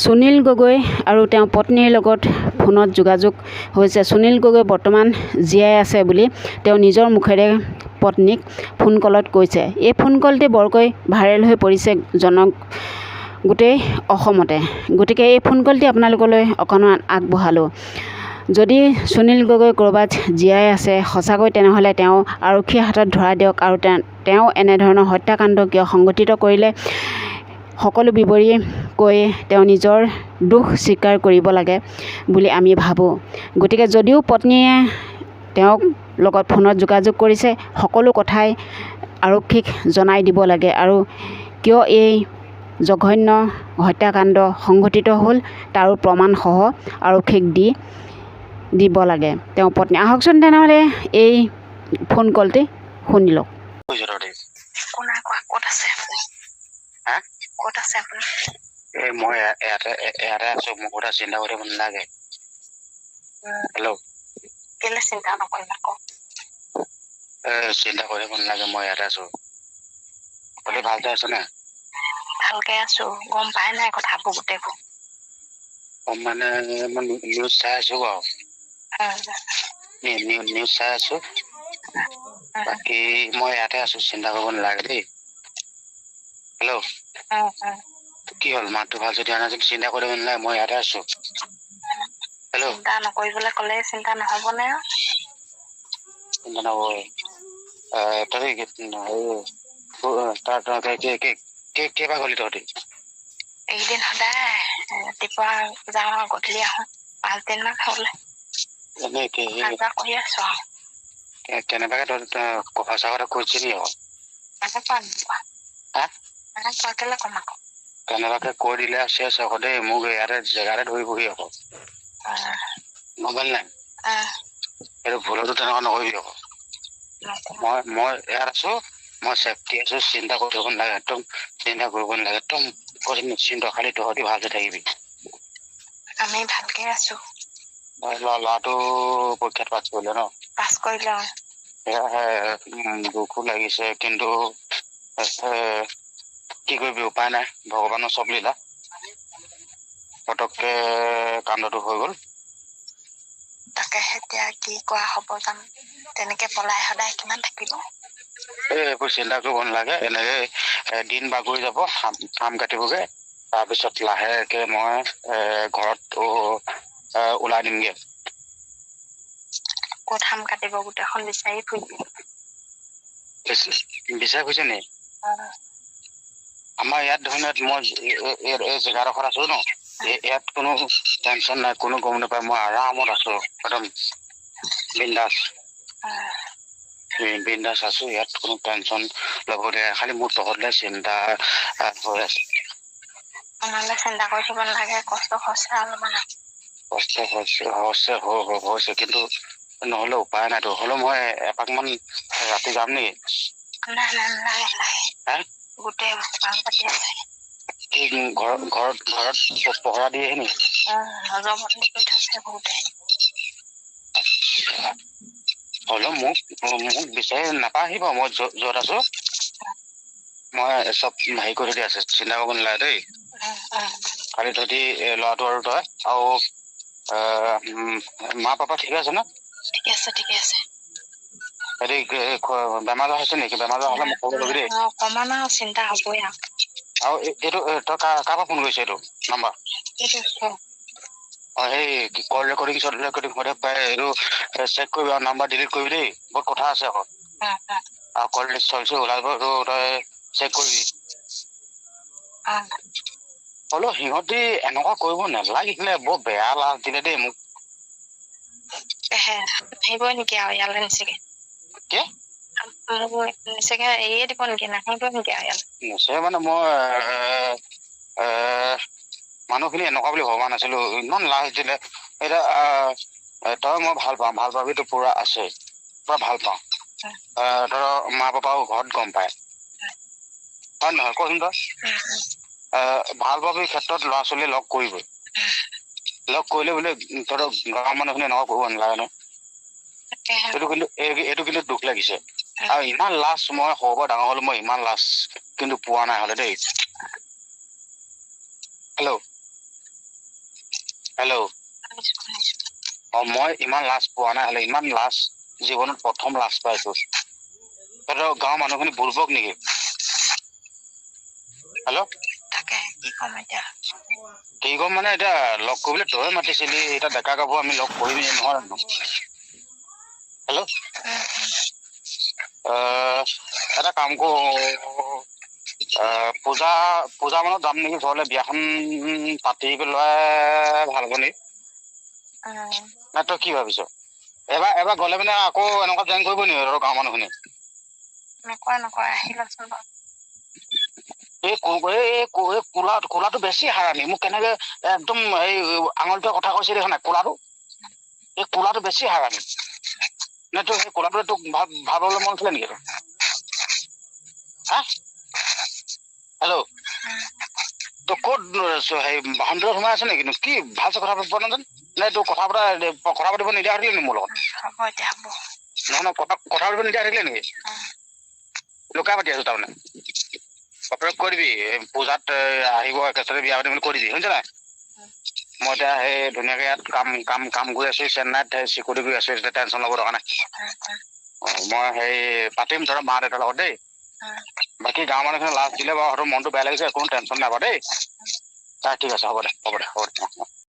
সুনীল গগৈ আৰু তেওঁৰ পত্নীৰ লগত ফোনত যোগাযোগ হৈছে। সুনীল গগৈ বৰ্তমান জীয়াই আছে বুলি তেওঁ নিজৰ মুখেৰে পত্নীক ফোন কলত কৈছে। এই ফোন কলটি বৰকৈ ভাইৰেল হৈ পৰিছে গোটেই অসমতে। গতিকে এই ফোন কলটি আপোনালোকলৈ অকণমান আগবঢ়ালোঁ। যদি সুনীল গগৈ ক'ৰবাত জীয়াই আছে সঁচাকৈ, তেনেহ'লে তেওঁ আৰক্ষীৰ হাতত ধৰাই দিয়ক আৰু তেওঁ এনেধৰণৰ হত্যাকাণ্ড কিয় সংঘটিত কৰিলে সকলো বিৱৰি কৈ তেওঁ নিজৰ দোষ স্বীকাৰ কৰিব লাগে বুলি আমি ভাবোঁ। গতিকে যদিও পত্নীয়ে তেওঁক লগত ফোনত যোগাযোগ কৰিছে, সকলো কথাই আৰক্ষীক জনাই দিব লাগে আৰু কিয় এই জঘন্য হত্যাকাণ্ড সংঘটিত হ'ল তাৰো প্ৰমাণসহ আৰক্ষীক দিব লাগে তেওঁ পত্নী। আহকচোন তেনেহ'লে এই ফোন কলটি শুনি লওক। ক'ত আছে আপুনি? মই ইয়াতে আছো। মোৰ কথা চিন্তা কৰিব নালাগে। হেল্ল', কেলে চিন্তা নকৰিবা কওক। চিন্তা কৰিব নালাগে, মই ইয়াতে আছো। আপুনি ভালকে আছে নে? ভালকে আছো। গম পাই নাই কথাবোৰ গোটেইবোৰ? মানে মই নিউজ চাই আছো বাৰু। নিউজ চাই আছো। বাকী মই ইয়াতে আছো, চিন্তা কৰিব নালাগে দেই। হেল্ল', কি হ'ল? মাতটো ভাল যদি অহা যদি চিন্তা কৰিব নালাগে, মই ইয়াতে আছো। হেল্ল', চিন্তা নকৰিবলৈ ক'লে চিন্তা নহ'বনে? চিন্তা নহ'ব। কেইবাৰ গ'লি তহঁতি? এইকেইদিন সদায় ৰাতিপুৱা যাওঁ, গধূলি আহো। 5 দিনমান হ'লে কৰি আছো। কেনেবাকে কথা চথা কৈছিলি আকৌ? কেলে কম আকৌ? কেনেবাকে কৈ দিলে আছে আকৌ দেই, মোক ইয়াতে জেগাতে ধৰিবহি আকৌ। গম পালি নাই? এইটো ভুলতো তেনেকুৱা নকৰিবি আকৌ। মই ইয়াত আছো, মই চেফটি আছো, চিন্তা কৰিব নালাগে। একদম চিন্তা কৰিব নালাগে, একদম নিশ্চিন্ত। খালি তহঁতি ভালকে থাকিবি। আমি ভালকে আছো। ল'ৰাটো পৰীক্ষাত পাছ কৰিলে ন? পাছ কৰিলে। সেয়াহে দুখো লাগিছে, কিন্তু কি কৰিবি, উপায় নাই। ভগৱানৰ চব লীলা। পতককে কাণ্ডটো হৈ গ'ল। তাকে এতিয়া কি কৰা হ'ব জানো। তেনেকে পলাই সদায় কিমান থাকিব। এইবোৰ চিন্তা কৰিব নালাগে। এনেকে দিন বাগৰি যাব, কাম কাটিবগে। তাৰপিছত লাহেকে মই ঘৰত ওলাই দিমগে। ক'ত হাম কাটিব? গোটেইখন বিচাৰি ফুৰিবি। বিচাৰি ফুৰিছে নি? আমাৰ ইয়াত ধৰি লওক মই এই জেগাডোখৰত আছো ন, ইয়াত কোনো টেনচন নাই, কোনো গম নাপায়। মই আৰামত আছো, একদম বিন্দাছ আছো। ইয়াত কোনো টেনচন লগতে খালি মোৰ তহঁতলে চিন্তা হৈ আছে। আমালে চিন্তা কৰি থাকিব নালাগে। কষ্ট হৈছে অলপমান। কষ্ট হৈছে কিন্তু নহ'লে উপায় নাইতো। হ'লেও মই এপাকমান ৰাতি যাম নেকি? গোটেই পাতি আছে। ঘৰত পহৰা দিয়ে নি? নজৰ কৰি থৈছে বহুতে। হ'লেও মোক বিচাৰি নাপাহিব। মই য'ত আছো মই চব হেৰি কৰি থৈ আছে, চিন্তা কৰিব নালাগে দেই। খালি তহঁতি ল'ৰাটো আৰু তই আৰু মা পাপা ঠিকে আছে ন? ঠিকে আছে। হেৰি বেমাৰ হৈছে নেকি? বেমাৰ হ'লে মোক খবৰ ল'বি দেই। অকমান চিন্তা হ'বই আৰু এইটো তই কাৰ পৰা ফোন কৰিছ? এইটো নাম্বাৰ সেই কল ৰেকৰ্ডিং পাই এইটো চেক কৰিবি আৰু নাম্বাৰ ডিলিট কৰিবি দেই। বহুত কথা আছে আকৌ। আৰু কল লিষ্ট চলছে ওলাব, এইটো তই চেক কৰিবি। হ'লেও সিহঁতি এনেকুৱা কৰিব নালাগিছিলে। বৰ বেয়া লাজ দিলে দেই মোক। আহিবই নেকি আৰু ইয়ালৈ নিচাগে? কি নিচাগে এৰিয়ে দিব নেকি? নাহিব নেকি আৰু ইয়ালৈ? নিশ্চয় মানে মই মানুহখিনি এনেকুৱা বুলি ভবা নাছিলো। ইমান লাজ দিলে। এতিয়া তই মই ভাল পাবিতো পুৰা আছে, পুৰা ভাল পাওঁ। ধৰ মা পাপাও ঘৰত গম পায়, হয় নহয় কচোন তই? ভাল পাবিৰ ক্ষেত্ৰত ল'ৰা ছোৱালী লগ কৰিবই। লগ কৰিলে বোলে তহঁতৰ গাঁৱৰ মানুহখিনি এনেকুৱা কৰিব নালাগে ন। এইটো কিন্তু দুখ লাগিছে। আৰু ইমান লাজ মই সৰুৰ পৰা ডাঙৰ হলো, মই ইমান লাজ কিন্তু পোৱা নাই হলে দেই। হেল্ল', হেল্ল', মই ইমান লাজ পোৱা নাই, হ'লে ইমান লাজ জীৱনত প্ৰথম লাজ পাইছো। তহঁতৰ গাঁৱৰ মানুহখিনি বুৰ্বক নেকি? হেল্ল', কি কম মানে এতিয়া লগ কৰিবলৈ তই মাতিছিলি, এতিয়া ডেকা গাভৰু আমি লগ কৰিমেই নহয় জানো? হেল্ল', এটা কাম কৰো, পূজা মানত যাম নেকি ঘৰলৈ, বিয়াখন পাতি পেলাই ভাল হ'ব নেকি? নাই তই কি ভাবিছ? এবাৰ গ'লে মানে আকৌ এনেকুৱা জইন কৰিব নেকি তহঁতৰ গাঁৱৰ মানুহখিনি? নকৰে আহি লচোন বাৰু। এই কোলাটো বেছি হাৰামি, মোক কেনেকে একদম এই আঙুলিটোৱে কথা কৈছে দেখা নাই, এই কোলাটো বেছি হাৰামি। নে তোৰ সেই কোলাটোৱে তোক ভাল হ'বলৈ মন আছিলে নেকি? হা? হেল্ল', তোৰ ক'ত হেৰি বাহনটোত সোমাই আছে নেকি? কি ভালছে কথা পাতিব নাজান? নে তোৰ কথা পাতিব নিদিয়া থাকিলে নেকি মোৰ লগত? নহয় কথা পাতিব নিদিয়া থাকিলে নেকি? লুকাই পাতি আছো তাৰমানে। বাপেৰক কৈ দিবি পূজাত আহিব, একেচতে বিয়া পাতিম বুলি কৈ দিবি, শুনিছ নাই? মই এতিয়া সেই ধুনীয়াকে ইয়াত কাম কৰি আছো, চেন্নাইত চিকিউৰিটি কৰি আছো, এতিয়া টেনশ্যন ল'ব দৰকাৰ নাই। মই সেই পাতিম তহঁতৰ মা দেউতাৰ লগত দেই। বাকী গাঁৱৰ মানুহখিনি লাজ দিলে বাৰু, মনটো বেয়া লাগিছে, কোনো টেনশ্যন নাই বাৰু দেই। ঠিক আছে, হ'ব দে।